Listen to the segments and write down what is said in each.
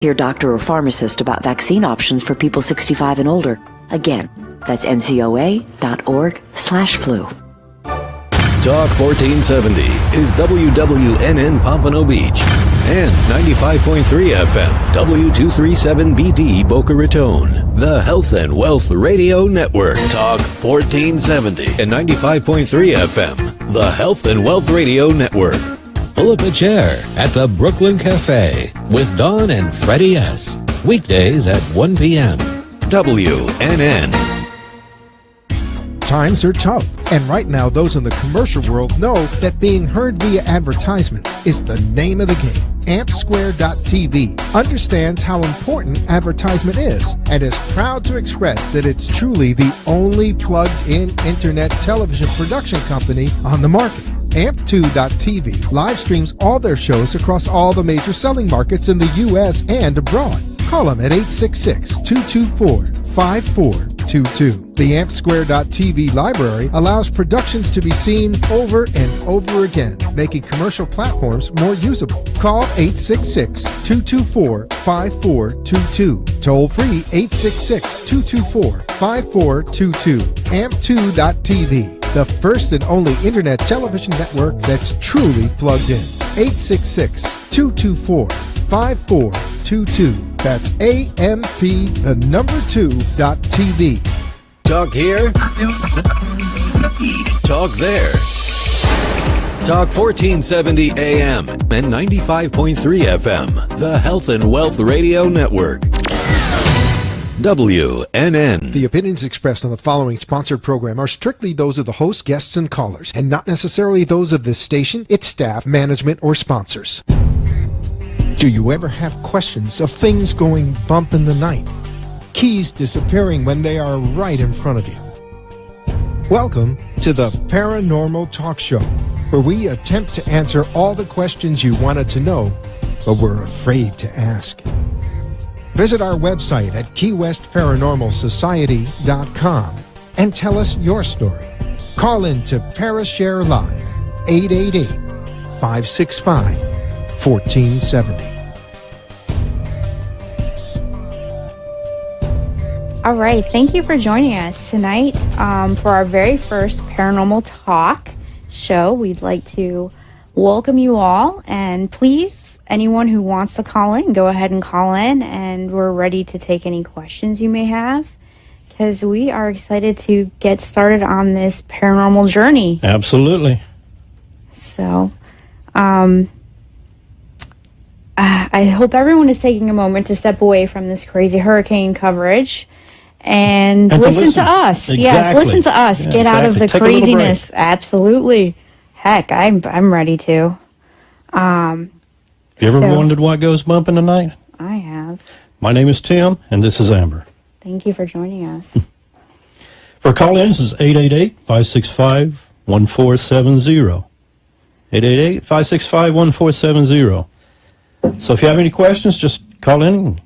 Your doctor or pharmacist about vaccine options for people 65 and older. Again, that's ncoa.org/flu. Talk 1470 is WWNN Pompano Beach and 95.3 FM W237BD Boca Raton. The Health and Wealth Radio Network. Talk 1470 and 95.3 FM. The Health and Wealth Radio Network. Pull up a chair at the Brooklyn Cafe with Dawn and Freddie S. Weekdays at 1 p.m. WNN. Times are tough, and right now those in the commercial world know that being heard via advertisements is the name of the game. AmpSquare.tv understands how important advertisement is and is proud to express that it's truly the only plugged-in internet television production company on the market. Amp2.tv live streams all their shows across all the major selling markets in the U.S. and abroad. Call them at 866-224-5422. The AmpSquare.tv library allows productions to be seen over and over again, making commercial platforms more usable. Call 866-224-5422. Toll free 866-224-5422. Amp2.tv. The first and only internet television network that's truly plugged in. 866-224-5422. That's AMP2.TV. Talk here. Talk there. Talk 1470 AM and 95.3 FM. The Health and Wealth Radio Network. WNN. The opinions expressed on the following sponsored program are strictly those of the host, guests, and callers, and not necessarily those of this station, its staff, management, or sponsors. Do you ever have questions of things going bump in the night? Keys disappearing when they are right in front of you? Welcome to the Paranormal Talk Show, where we attempt to answer all the questions you wanted to know, but were afraid to ask. Visit our website at KeyWestParanormalSociety.com and tell us your story. Call in to Parashare Live, 888-565-1470. All right, thank you for joining us tonight for our very first Paranormal Talk show. We'd like to welcome you all, and please, anyone who wants to call in, go ahead and call in, and we're ready to take any questions you may have, because we are excited to get started on this paranormal journey. Absolutely. So, I hope everyone is taking a moment to step away from this crazy hurricane coverage and listen to us. Exactly. Yes, listen to us. Yeah, get out of the Take craziness. Absolutely. Heck, I'm ready to. Have you ever wondered what goes bump in the night? I have. My name is Tim, and this is Amber. Thank you for joining us. For call-ins, is 888-565-1470. 888-565-1470. So if you have any questions, just call in and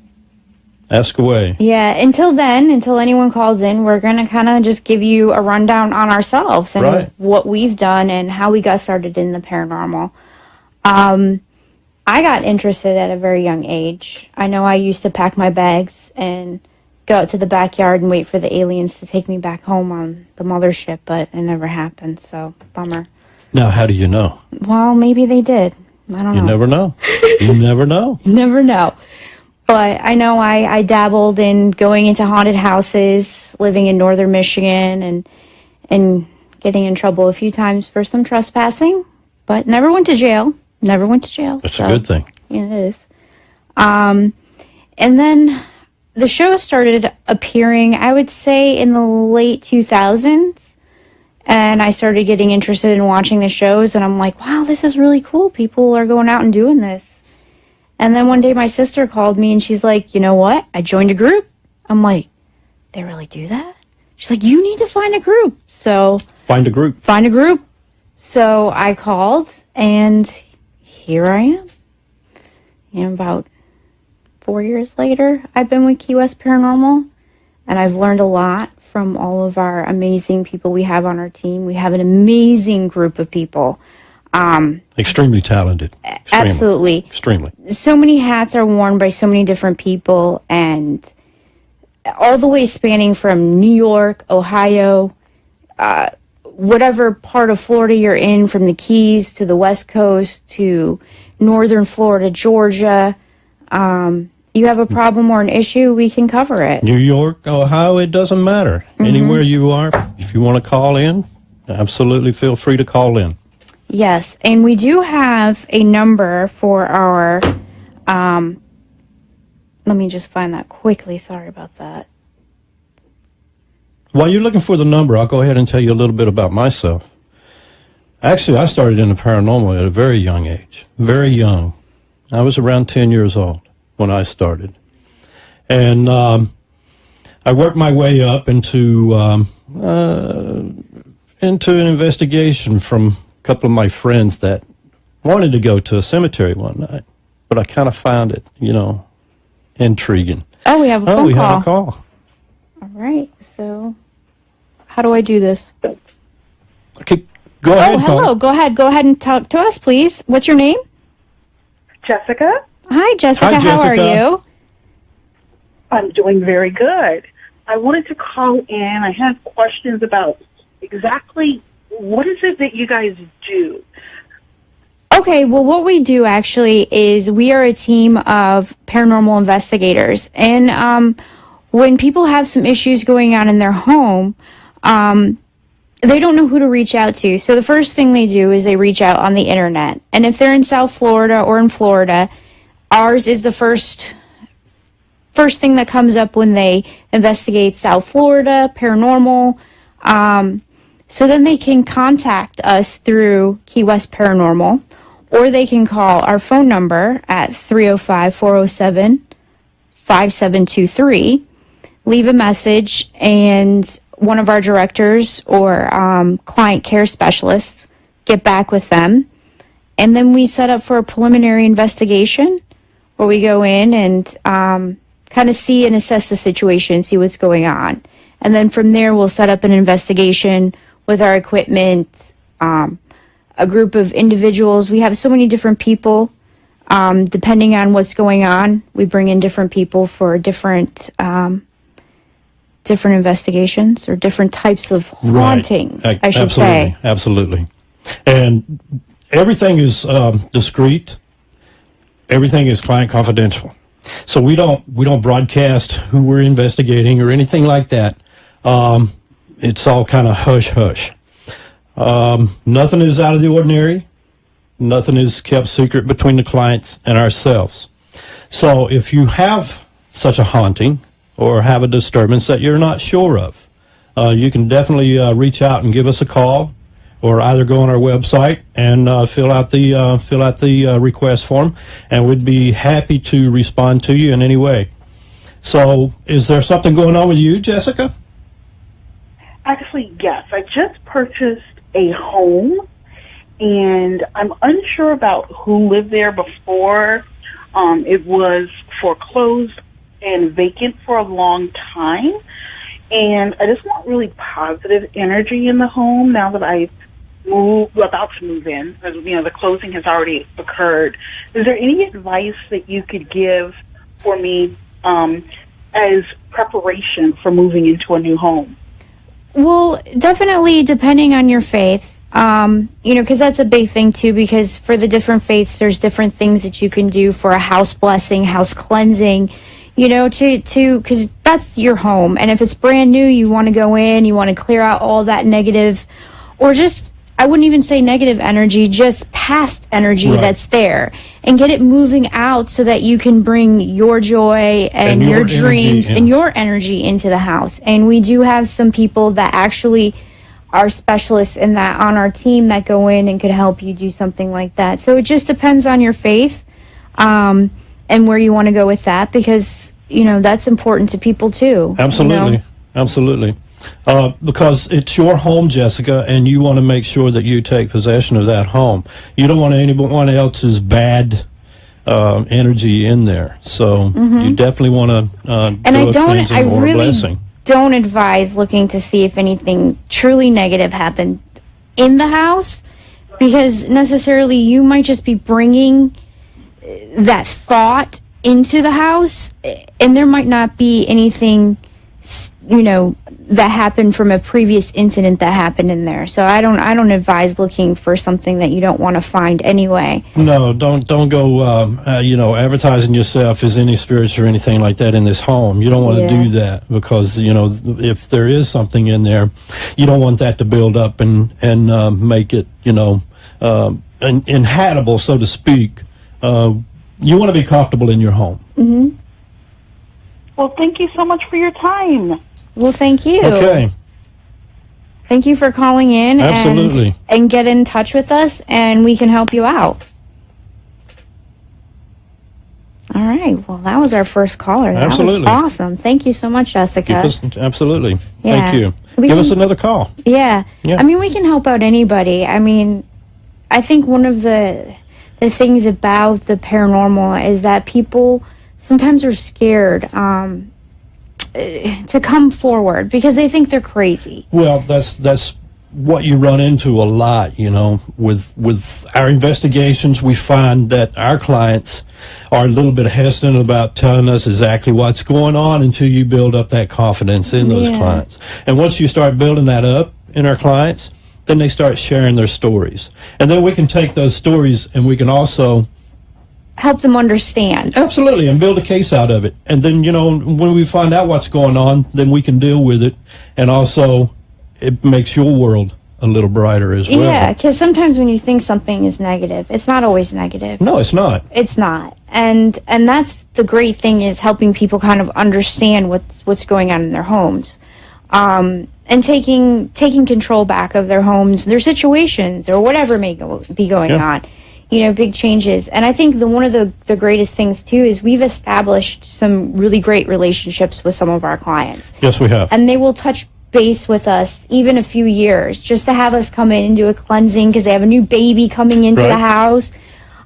ask away. Yeah, until anyone calls in, we're going to kind of just give you a rundown on ourselves and what we've done and how we got started in the paranormal. I got interested at a very young age. I know I used to pack my bags and go out to the backyard and wait for the aliens to take me back home on the mothership, but it never happened, so bummer. Now, how do you know? Well, maybe they did. I don't know. You never know. You never know. Never know. But I know I dabbled in going into haunted houses, living in northern Michigan, and getting in trouble a few times for some trespassing, but never went to jail. That's a good thing. Yeah, it is. And then the show started appearing, I would say, in the late 2000s. And I started getting interested in watching the shows, and I'm like, wow, this is really cool. People are going out and doing this. And then one day my sister called me, and she's like, you know what? I joined a group. I'm like, they really do that? She's like, you need to find a group. So Find a group. So I called, and here I am. And about 4 years later, I've been with Key West Paranormal, and I've learned a lot from all of our amazing people we have on our team. We have an amazing group of people. Extremely talented. Absolutely. Extremely. So many hats are worn by so many different people, and all the way spanning from New York, Ohio, whatever part of Florida you're in, from the Keys to the West Coast to northern Florida, Georgia. You have a problem or an issue, we can cover it. New York, Ohio, it doesn't matter. Anywhere you are, if you want to call in, absolutely feel free to call in. Yes, and we do have a number for our, let me just find that quickly. Sorry about that. While you're looking for the number, I'll go ahead and tell you a little bit about myself. Actually, I started in the paranormal at a very young age. Very young. I was around 10 years old when I started. And I worked my way up into an investigation from a couple of my friends that wanted to go to a cemetery one night. But I kind of found it, intriguing. Oh, we have a phone call. We have a call. All right, so how do I do this? Okay, go ahead. Oh, hello. Go ahead and talk to us, please. What's your name? Jessica. Hi, Jessica. How are you? I'm doing very good. I wanted to call in. I have questions about exactly what is it that you guys do? Okay, well, what we do actually is we are a team of paranormal investigators. And when people have some issues going on in their home, they don't know who to reach out to. So the first thing they do is they reach out on the internet. And if they're in South Florida or in Florida, ours is the first thing that comes up when they investigate South Florida, paranormal. So then they can contact us through Key West Paranormal, or they can call our phone number at 305-407-5723, leave a message, and one of our directors or client care specialists get back with them. And then we set up for a preliminary investigation where we go in and kind of see and assess the situation, see what's going on. And then from there, we'll set up an investigation with our equipment, a group of individuals. We have so many different people. Depending on what's going on, we bring in different people for different investigations or different types of hauntings, I should say. Absolutely. And everything is discreet. Everything is client confidential. So we don't broadcast who we're investigating or anything like that. It's all kind of hush-hush. Nothing is out of the ordinary. Nothing is kept secret between the clients and ourselves. So if you have such a haunting or have a disturbance that you're not sure of, you can definitely reach out and give us a call, or either go on our website and fill out the request form, and we'd be happy to respond to you in any way. So, is there something going on with you, Jessica? Actually, yes. I just purchased a home, and I'm unsure about who lived there before. It was foreclosed and vacant for a long time, and I just want really positive energy in the home now that I've about to move in. The closing has already occurred. Is there any advice that you could give for me as preparation for moving into a new home? Well, definitely depending on your faith, because that's a big thing too, because for the different faiths, there's different things that you can do for a house blessing, house cleansing, because that's your home. And if it's brand new, you want to go in, you want to clear out all that negative, or just, I wouldn't even say negative energy, just past energy that's there, and get it moving out so that you can bring your joy and your dreams and your energy into the house. And we do have some people that actually are specialists in that on our team that go in and could help you do something like that. So it just depends on your faith and where you want to go with that, because, that's important to people too. Absolutely. Absolutely. Because it's your home, Jessica, and you want to make sure that you take possession of that home. You don't want anyone else's bad energy in there. So you definitely want to and I really don't advise looking to see if anything truly negative happened in the house, because necessarily you might just be bringing that thought into the house, and there might not be anything, that happened from a previous incident that happened in there. So I don't advise looking for something that you don't want to find anyway. No, don't go advertising yourself as any spirits or anything like that in this home. You don't want to do that, because if there is something in there, you don't want that to build up and make it inhabitable, so to speak. You want to be comfortable in your home. Mm-hmm. Well, thank you so much for your time. Well, thank you. Okay. Thank you for calling in. Absolutely. And get in touch with us, and we can help you out. All right. Well, that was our first caller. Absolutely. That was awesome. Thank you so much, Jessica. Absolutely. Yeah. Thank you. Give us another call. Yeah. Yeah. I mean, we can help out anybody. I mean, I think one of the things about the paranormal is that people sometimes are scared to come forward because they think they're crazy. Well, that's what you run into a lot, with our investigations. We find that our clients are a little bit hesitant about telling us exactly what's going on until you build up that confidence in those clients. And once you start building that up in our clients, then they start sharing their stories. And then we can take those stories and we can also help them understand. Absolutely, and build a case out of it. And then, when we find out what's going on, then we can deal with it. And also, it makes your world a little brighter as well. Yeah, because sometimes when you think something is negative, it's not always negative. No, it's not. It's not. And that's the great thing, is helping people kind of understand what's going on in their homes. And taking control back of their homes, their situations, or whatever may be going on. Big changes. And I think one of the greatest things, too, is we've established some really great relationships with some of our clients. Yes, we have. And they will touch base with us even a few years just to have us come in and do a cleansing because they have a new baby coming into the house.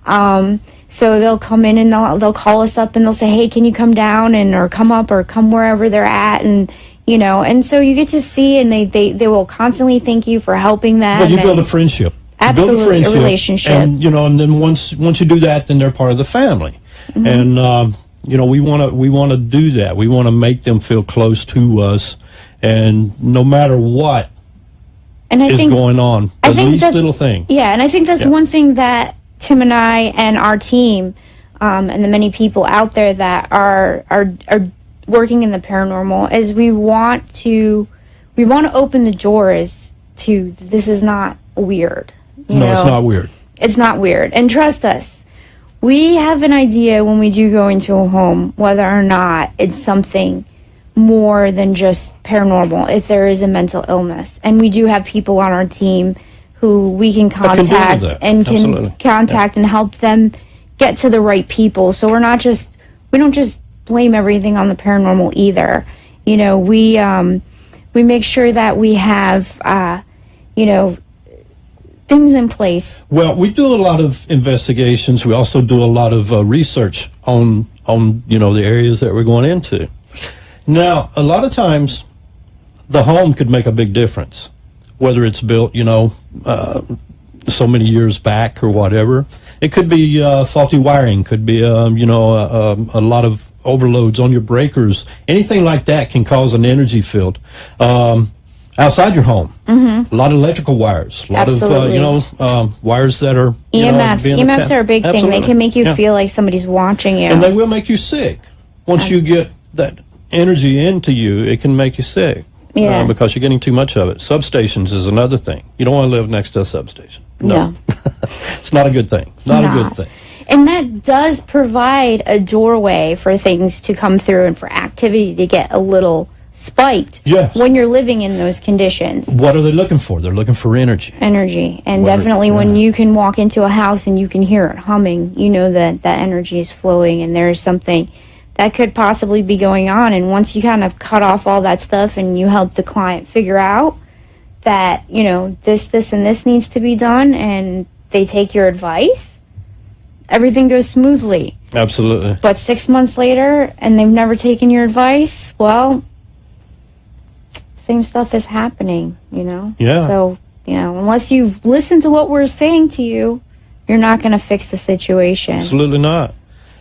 So they'll come in and they'll call us up and they'll say, hey, can you come down or come up or come wherever they're at? And and so you get to see, and they will constantly thank you for helping them. Well, you build a friendship. Absolutely, a relationship. And, and then once you do that, then they're part of the family. Mm-hmm. And, we want to do that. We want to make them feel close to us. And no matter what is going on, the least little thing. Yeah, and I think that's one thing that Tim and I and our team and the many people out there that are working in the paranormal is we want to open the doors to this is not weird. No, it's not weird. It's not weird. And trust us, we have an idea when we do go into a home whether or not it's something more than just paranormal, if there is a mental illness. And we do have people on our team who we can contact and help them get to the right people. So we don't just blame everything on the paranormal either. We make sure that we have things in place. Well, we do a lot of investigations. We also do a lot of research on the areas that we're going into. Now, a lot of times, the home could make a big difference, whether it's built, so many years back or whatever. It could be faulty wiring, could be, a lot of overloads on your breakers. Anything like that can cause an energy field. Outside your home, a lot of electrical wires, a lot of, wires that are, EMFs are a big thing. They can make you feel like somebody's watching you. And they will make you sick. Once you get that energy into you, it can make you sick. Yeah. Because you're getting too much of it. Substations is another thing. You don't want to live next to a substation. No. It's not a good thing. Not a good thing. And that does provide a doorway for things to come through and for activity to get a little spiked when you're living in those conditions. What are they looking for? They're looking for energy. And definitely when you can walk into a house and you can hear it humming, you know that energy is flowing and there's something that could possibly be going on. And once you kind of cut off all that stuff and you help the client figure out that, this and this needs to be done, and they take your advice, everything goes smoothly. Absolutely. But 6 months later, and they've never taken your advice, well, same stuff is happening, Yeah. So unless you listen to what we're saying to you, you're not going to fix the situation. Absolutely not.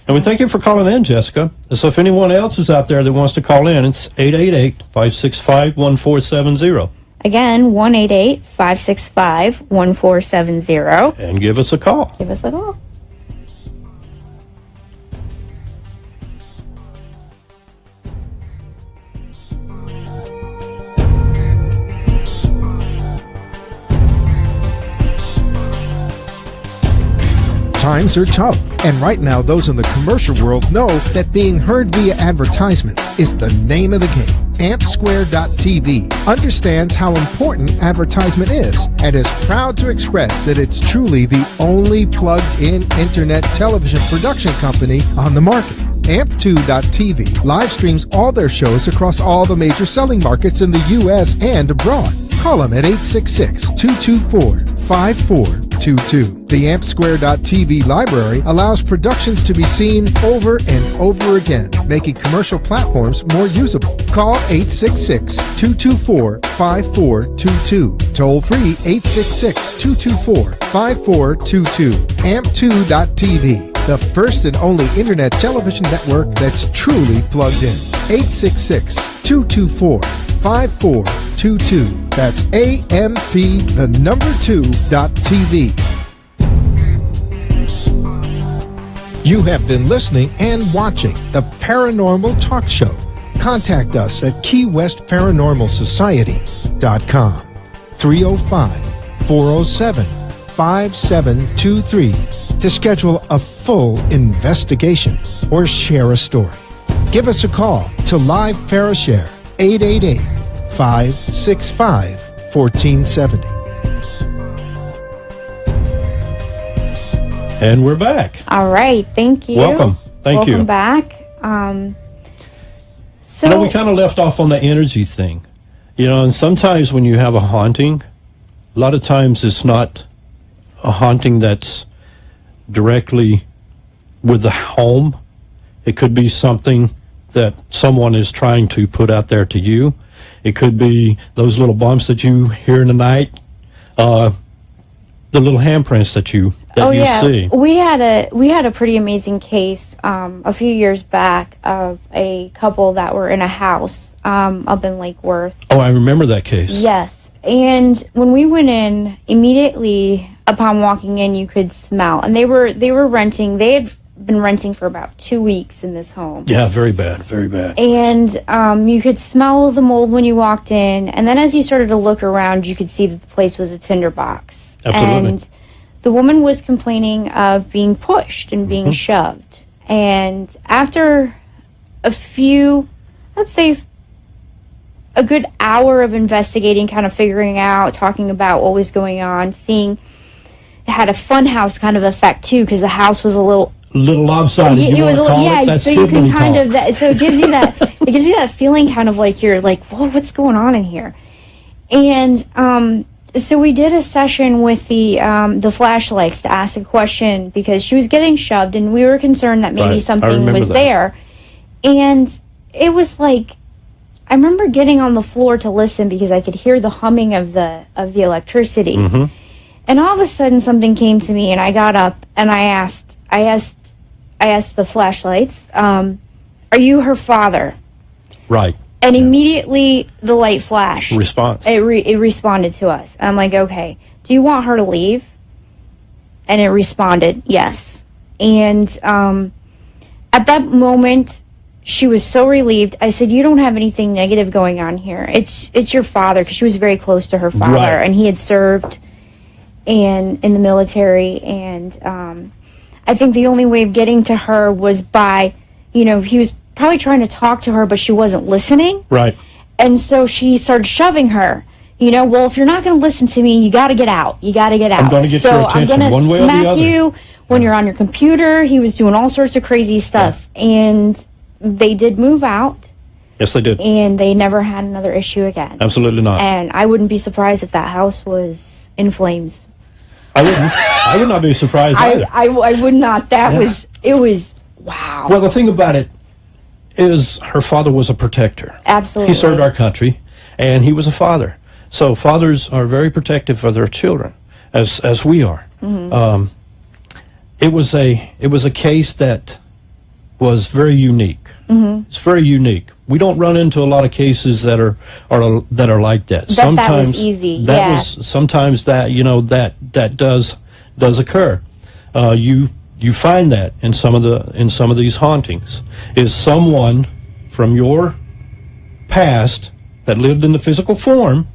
And we thank you for calling in, Jessica. So if anyone else is out there that wants to call in, it's 888-565-1470. Again, 1-888-565-1470. And give us a call. Give us a call. Times are tough, and right now those in the commercial world know that being heard via advertisements is the name of the game. AmpSquare.tv understands how important advertisement is and is proud to express that it's truly the only plugged-in internet television production company on the market. Amp2.tv live streams all their shows across all the major selling markets in the U.S. and abroad. Call them at 866-224-5422. The AmpSquare.tv library allows productions to be seen over and over again, making commercial platforms more usable. Call 866-224-5422. Toll free 866-224-5422. Amp2.tv, the first and only internet television network that's truly plugged in. 866-224-5422. That's AMP2.TV. You have been listening and watching the Paranormal Talk Show. Contact us at KeyWestParanormalSociety.com. 305-407-5723 to schedule a full investigation or share a story. Give us a call to Live Parashare 888-565-1470. And we're back. All right. Thank you. Welcome. Thank you. Welcome back. So we kind of left off on the energy thing. And sometimes when you have a haunting, a lot of times it's not a haunting that's directly with the home. It could be something that someone is trying to put out there to you. It could be those little bumps that you hear in the night, the little handprints that you see. We had a pretty amazing case a few years back of a couple that were in a house up in Lake Worth. Oh, I remember that case. Yes, and when we went in, immediately upon walking in, you could smell, and they were renting. They had been renting for about 2 weeks in this home. Yeah, very bad, very bad. And you could smell the mold when you walked in, and then as you started to look around, you could see that the place was a tinderbox. Absolutely. And the woman was complaining of being pushed and being shoved. And after a few, let's say a good hour of investigating, kind of figuring out, talking about what was going on, seeing it had a funhouse kind of effect too, because the house was a little lopsided. It was so you can kind of so it gives you that feeling, kind of like you're like, whoa, what's going on in here? And so we did a session with the flashlights to ask a question, because she was getting shoved and we were concerned that maybe something was there. And it was like, I remember getting on the floor to listen because I could hear the humming of the electricity. Mm-hmm. And all of a sudden something came to me, and I got up and I asked the flashlights, are you her father? Right. And immediately the light flashed. Response. It responded to us. I'm like, okay, do you want her to leave? And it responded, yes. And at that moment, she was so relieved. I said, you don't have anything negative going on here. It's your father, because she was very close to her father. Right. And he had served in the military. And I think the only way of getting to her was by, he was probably trying to talk to her, but she wasn't listening. Right. And so she started shoving her. Well, if you're not going to listen to me, you got to get out. You got to get out. I'm going to get your attention one way or the other. I'm going to smack you when you're on your computer. He was doing all sorts of crazy stuff. Yeah. And they did move out. Yes, they did. And they never had another issue again. Absolutely not. And I wouldn't be surprised if that house was in flames. I wouldn't. I would not be surprised either. I would not. It was, wow. Well, the thing about it is her father was a protector. Absolutely. He served our country, and he was a father. So fathers are very protective of their children, as we are. Mm-hmm. It was a case that was very unique. Mm-hmm. It's very unique. We don't run into a lot of cases that are like that. Sometimes that was easy. Sometimes that that does occur. You find that in some of these hauntings is someone from your past that lived in the physical form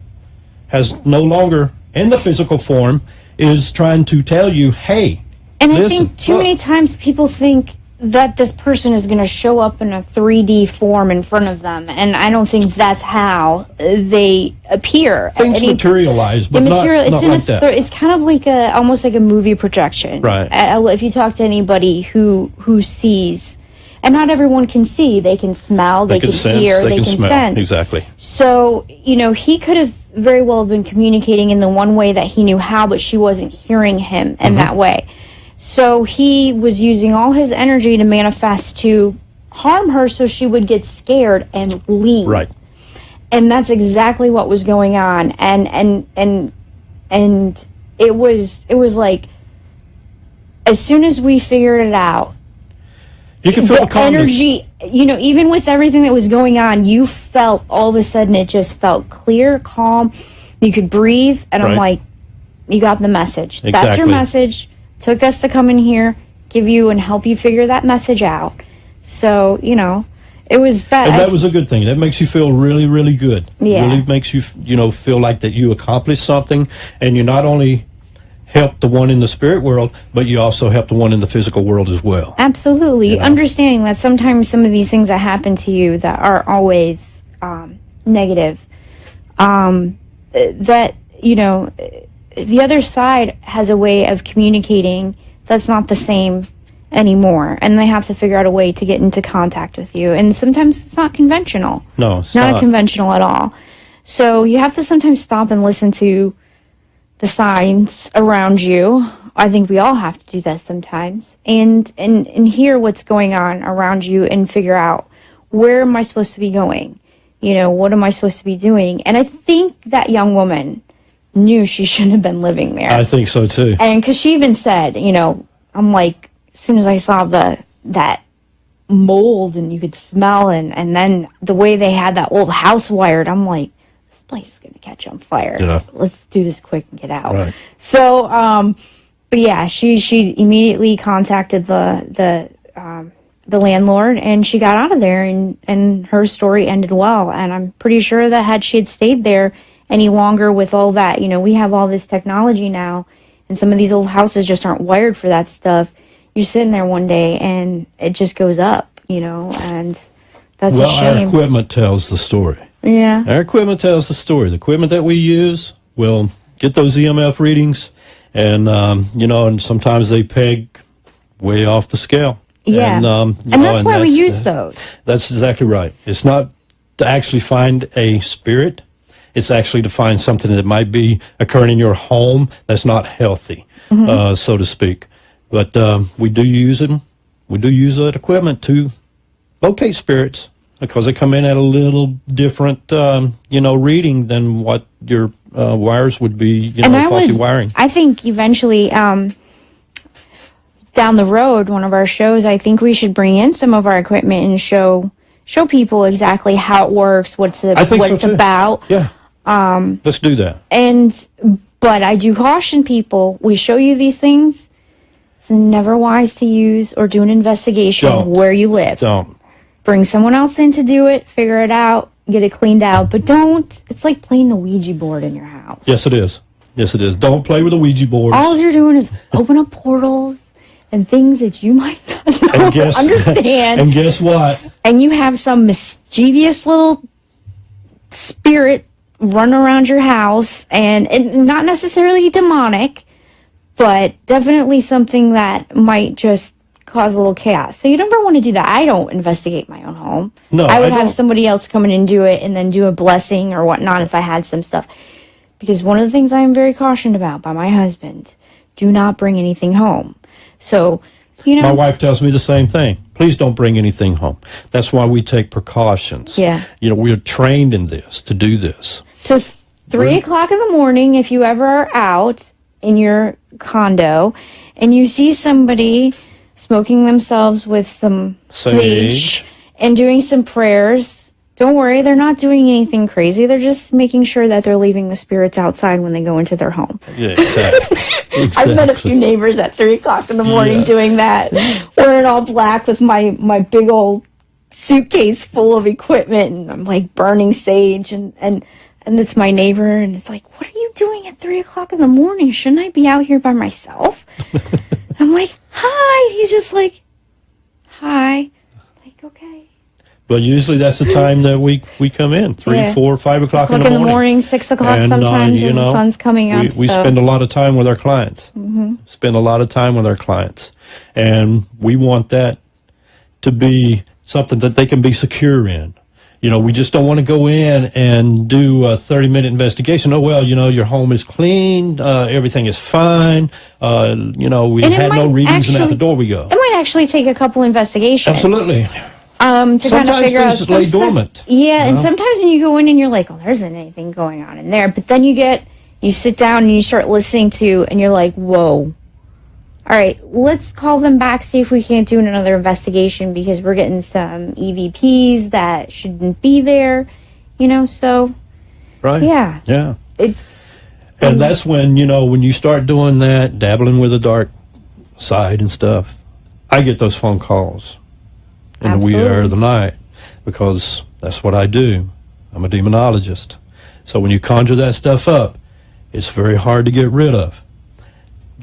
has no longer in the physical form is trying to tell you, hey. And I think too many times people think that this person is going to show up in a 3D form in front of them, and I don't think that's how they appear. Things materialize, but not like that. It's kind of like almost like a movie projection. Right. If you talk to anybody who sees, and not everyone can see, they can smell, they can hear, they can smell. Sense. Exactly. So, he could have very well been communicating in the one way that he knew how, but she wasn't hearing him in that way. So he was using all his energy to manifest to harm her so she would get scared and leave. Right. And that's exactly what was going on. And it was like, as soon as we figured it out, you can feel the energy, even with everything that was going on, you felt all of a sudden it just felt clear, calm. You could breathe. And I'm like, you got the message. Exactly. That's your message. Took us to come in here, give you and help you figure that message out. So, it was that. And that was a good thing. That makes you feel really, really good. Yeah. It really makes you, feel like that you accomplished something, and you not only help the one in the spirit world, but you also help the one in the physical world as well. Absolutely. Understanding that sometimes some of these things that happen to you that are always negative, that, the other side has a way of communicating that's not the same anymore, and they have to figure out a way to get into contact with you, and sometimes it's not conventional. No, it's not conventional at all. So you have to sometimes stop and listen to the signs around you. I think we all have to do that sometimes, and hear what's going on around you and figure out, where am I supposed to be going? What am I supposed to be doing? And I think that young woman knew she shouldn't have been living there. I think so too. And because she even said, I'm like, as soon as I saw that mold and you could smell, and then the way they had that old house wired, I'm like, this place is going to catch on fire. Yeah. Let's do this quick and get out. Right. So, but yeah, she immediately contacted the landlord, and she got out of there, and her story ended well. And I'm pretty sure that had she had stayed there any longer with all that, we have all this technology now, and some of these old houses just aren't wired for that stuff. You're sitting there one day and it just goes up, and that's a shame. Our equipment tells the story. Yeah. Our equipment tells the story. The equipment that we use will get those EMF readings, and, and sometimes they peg way off the scale. Yeah. And that's why we use those. That's exactly right. It's not to actually find a spirit. It's actually to find something that might be occurring in your home that's not healthy, so to speak. But we do use them. We do use that equipment to locate spirits, because they come in at a little different, reading than what your wires would be, faulty wiring. I think eventually, down the road, one of our shows, I think we should bring in some of our equipment and show people exactly how it works, what it's about. Yeah. Let's do that. But I do caution people, we show you these things, it's never wise to use or do an investigation where you live. Don't. Bring someone else in to do it, figure it out, get it cleaned out, but don't, it's like playing the Ouija board in your house. Yes, it is. Yes, it is. Don't play with the Ouija boards. All you're doing is open up portals and things that you might not understand. And guess what? And you have some mischievous little spirit run around your house, and not necessarily demonic, but definitely something that might just cause a little chaos. So you never want to do that. I don't investigate my own home. No, I would have somebody else come in and do it, and then do a blessing or whatnot if I had some stuff. Because one of the things I am very cautioned about by my husband, do not bring anything home. So, my wife tells me the same thing. Please don't bring anything home. That's why we take precautions. Yeah. We're trained in this, to do this. So 3 o'clock in the morning, if you ever are out in your condo and you see somebody smoking themselves with some sage and doing some prayers, don't worry, they're not doing anything crazy. They're just making sure that they're leaving the spirits outside when they go into their home. Yeah, exactly. I've met a few neighbors at 3 o'clock in the morning doing that, wearing all black with my big old suitcase full of equipment, and I'm like burning sage, and it's my neighbor, and it's like, what are you doing at 3 o'clock in the morning? Shouldn't I be out here by myself? I'm like, hi. He's just like, hi. Like, okay. But usually that's the time that we come in, 3, 4, 5 o'clock in the morning. 6 o'clock sometimes as the sun's coming up. We spend a lot of time with our clients. Spend a lot of time with our clients. And we want that to be something that they can be secure in. We just don't want to go in and do a 30-minute investigation. Oh, well, your home is clean. Everything is fine. We had no readings, and out the door we go. It might actually take a couple investigations. Absolutely. To kind of figure out some lay stuff. dormant. Yeah, and sometimes when you go in and you're like, oh, there isn't anything going on in there. But then you sit down and you start listening to, and you're like, whoa. All right, let's call them back, see if we can't do another investigation, because we're getting some EVPs that shouldn't be there, so. Right. Yeah. Yeah. And that's when, when you start doing that, dabbling with the dark side and stuff, I get those phone calls in the wee hour of the night, because that's what I do. I'm a demonologist. So when you conjure that stuff up, it's very hard to get rid of.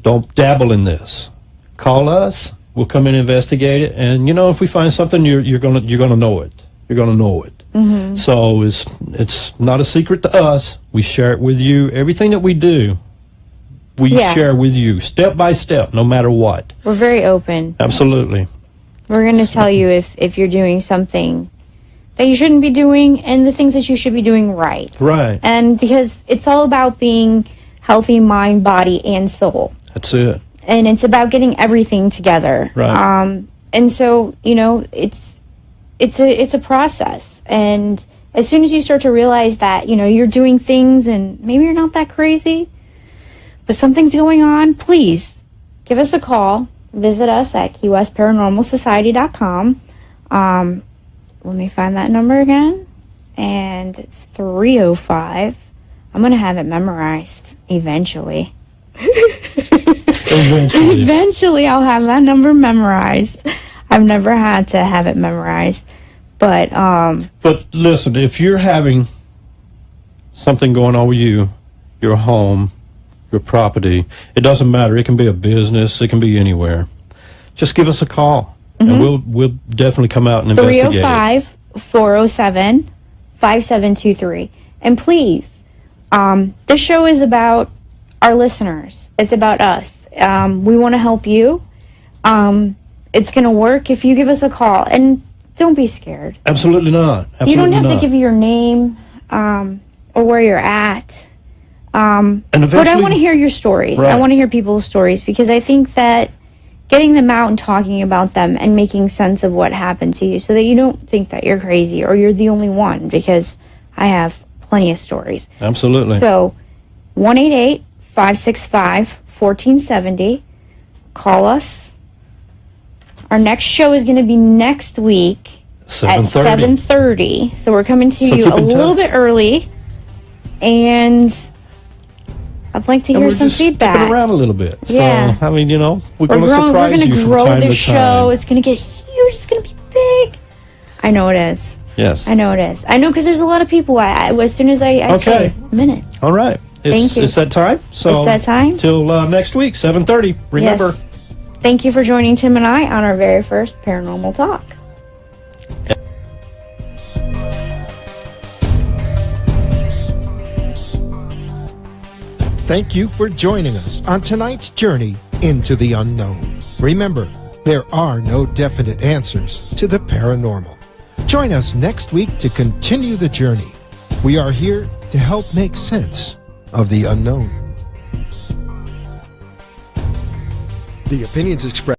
Don't dabble in this. Call us. We'll come in and investigate it. And if we find something, you're gonna know it. You're gonna know it. Mm-hmm. So it's not a secret to us. We share it with you. Everything that we do, we share with you, step by step, no matter what. We're very open. Absolutely. We're going to tell you if you're doing something that you shouldn't be doing, and the things that you should be doing right. Right. And because it's all about being healthy mind, body, and soul. That's it. And it's about getting everything together. Right. And so, it's a process. And as soon as you start to realize that, you're doing things and maybe you're not that crazy, but something's going on, please give us a call. Visit us at KeyWestParanormalSociety.com. Let me find that number again. And it's 305. I'm going to have it memorized eventually. Eventually I'll have that number memorized. I've never had to have it memorized. But listen, if you're having something going on with you, your home, your property, it doesn't matter. It can be a business. It can be anywhere. Just give us a call, and we'll definitely come out and investigate. 305-407-5723. And please, this show is about our listeners. It's about us. We want to help you. It's going to work if you give us a call. And don't be scared. Absolutely not. Absolutely you don't have to give your name or where you're at. But I want to hear your stories. Right. I want to hear people's stories, because I think that getting them out and talking about them and making sense of what happened to you, so that you don't think that you're crazy or you're the only one, because I have plenty of stories. Absolutely. So 1-888-565-1470. Call us. Our next show is going to be next week at 7:30. So we're coming to you a little bit early, and I'd like to hear some feedback. Skipping around a little bit. Yeah. So, we're going to surprise you from time to time. We're going to grow the show. It's going to get huge. It's going to be big. I know it is. Yes. I know it is. I know, because there's a lot of people. As soon as I say a minute. All right. Thank you. It's that time. So it's that time. Till next week, 7:30. Remember. Yes. Thank you for joining Tim and I on our very first Paranormal Talk. Thank you for joining us on tonight's journey into the unknown. Remember, there are no definite answers to the paranormal. Join us next week to continue the journey. We are here to help make sense of the unknown. The opinions expressed